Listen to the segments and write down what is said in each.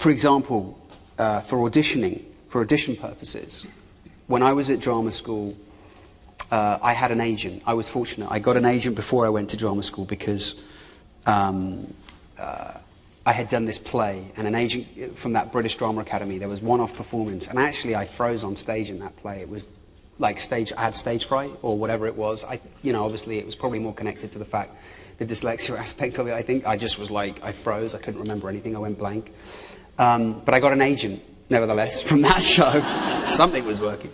for example, for audition purposes, when I was at drama school, I had an agent. I was fortunate. I got an agent before I went to drama school because I had done this play, and an agent from that British Drama Academy, there was one-off performance, and actually I froze on stage in that play. It was like I had stage fright, or whatever it was. Obviously it was probably more connected to the fact, the dyslexia aspect of it, I think. I just was like, I froze, I couldn't remember anything, I went blank. But I got an agent, nevertheless, from that show. Something was working.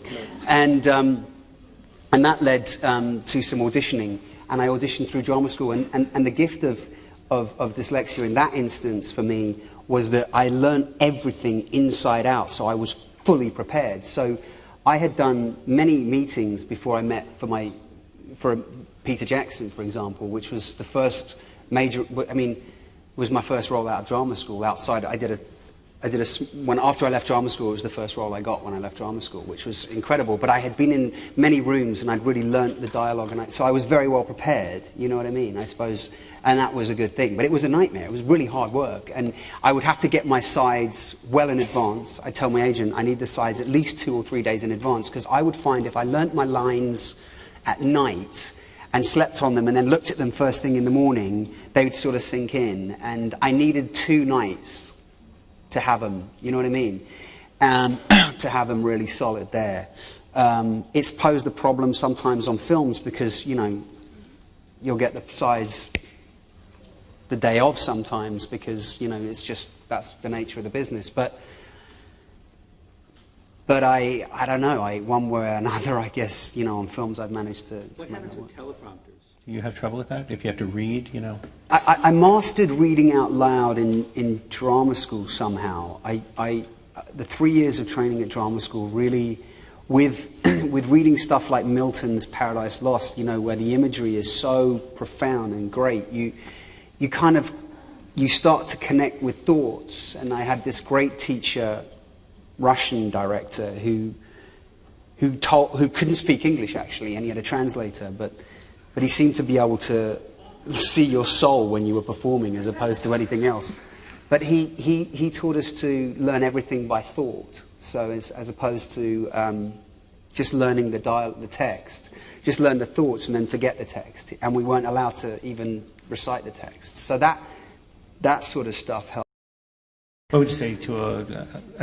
And that led to some auditioning, and I auditioned through drama school, and the gift of dyslexia in that instance for me was that I learned everything inside out, so I was fully prepared. So I had done many meetings before I met for Peter Jackson, for example, which was the first major, was my first role out of drama school. Outside, after I left drama school, it was the first role I got when I left drama school, which was incredible. But I had been in many rooms and I'd really learnt the dialogue, so I was very well prepared, you know what I mean, I suppose, and that was a good thing. But it was a nightmare. It was really hard work, and I would have to get my sides well in advance. I'd tell my agent, I need the sides at least 2 or 3 days in advance, because I would find if I learnt my lines at night and slept on them and then looked at them first thing in the morning, they would sort of sink in, and I needed 2 nights to have them, you know what I mean, to have them really solid there. It's posed a problem sometimes on films because, you'll get the sides the day of sometimes because, it's just, that's the nature of the business. But I don't know, one way or another, I guess, on films I've managed to... What happens with teleprompters? Do you have trouble with that? If you have to read, I mastered reading out loud in drama school somehow. The 3 years of training at drama school really, with reading stuff like Milton's Paradise Lost, where the imagery is so profound and great, you start to connect with thoughts. And I had this great teacher, Russian director, who couldn't speak English actually, and he had a translator, but he seemed to be able to see your soul when you were performing as opposed to anything else. But he taught us to learn everything by thought. So as opposed to just learning the text, just learn the thoughts and then forget the text. And we weren't allowed to even recite the text. So that sort of stuff helped. What would you say to a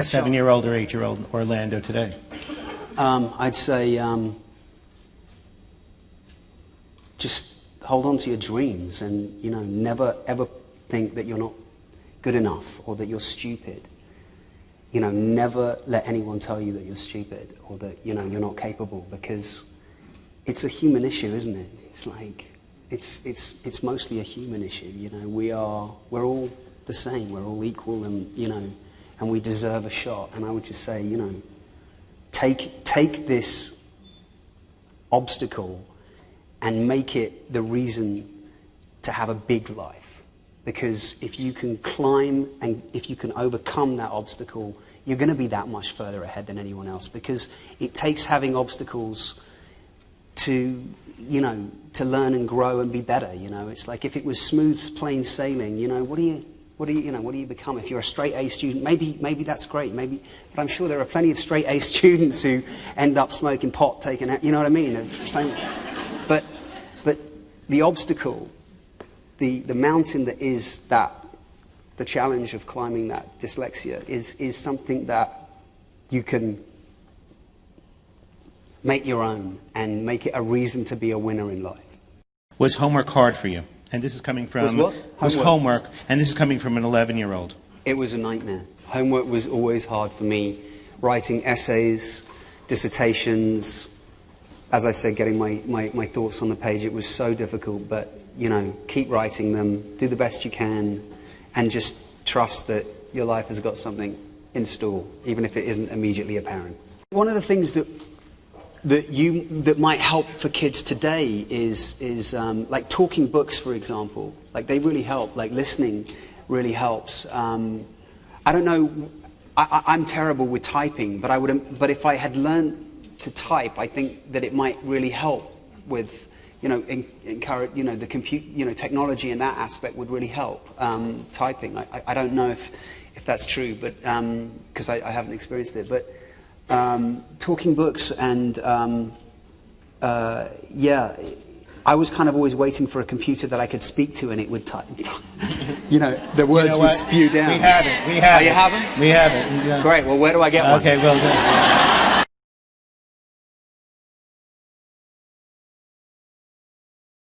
7-year-old or 8-year-old Orlando today? I'd say just hold on to your dreams and, never ever think that you're not good enough or that you're stupid. Never let anyone tell you that you're stupid or that, you're not capable, because it's a human issue, isn't it? It's like, it's mostly a human issue, we're all the same, we're all equal, and, and we deserve a shot. And I would just say, take this obstacle and make it the reason to have a big life. Because if you can climb and if you can overcome that obstacle, you're going to be that much further ahead than anyone else. Because it takes having obstacles to, to learn and grow and be better. It's like if it was smooth, plain sailing, what do you become? If you're a straight A student, maybe that's great. But I'm sure there are plenty of straight A students who end up smoking pot, taking out. You know what I mean? But the obstacle, the mountain that is the challenge of climbing that dyslexia is something that you can make your own and make it a reason to be a winner in life. Was homework hard for you? And this is coming from... Was homework, and this is coming from an 11-year-old. It was a nightmare. Homework was always hard for me. Writing essays, dissertations, as I said, getting my thoughts on the page, it was so difficult, but, keep writing them, do the best you can, and just trust that your life has got something in store, even if it isn't immediately apparent. One of the things that might help for kids today is like talking books, for example. Like, they really help. Like, listening really helps. I don't know. I'm terrible with typing, but if I had learned to type, I think that it might really help with, encourage, the technology in that aspect would really help typing. I don't know if that's true, but because I haven't experienced it. But talking books and yeah, I was kind of always waiting for a computer that I could speak to, and it would type. You know, the words would spew down. We have it. We have it. Oh, you have them? We have it. Yeah. Great. Well, where do I get one? Okay. Well done.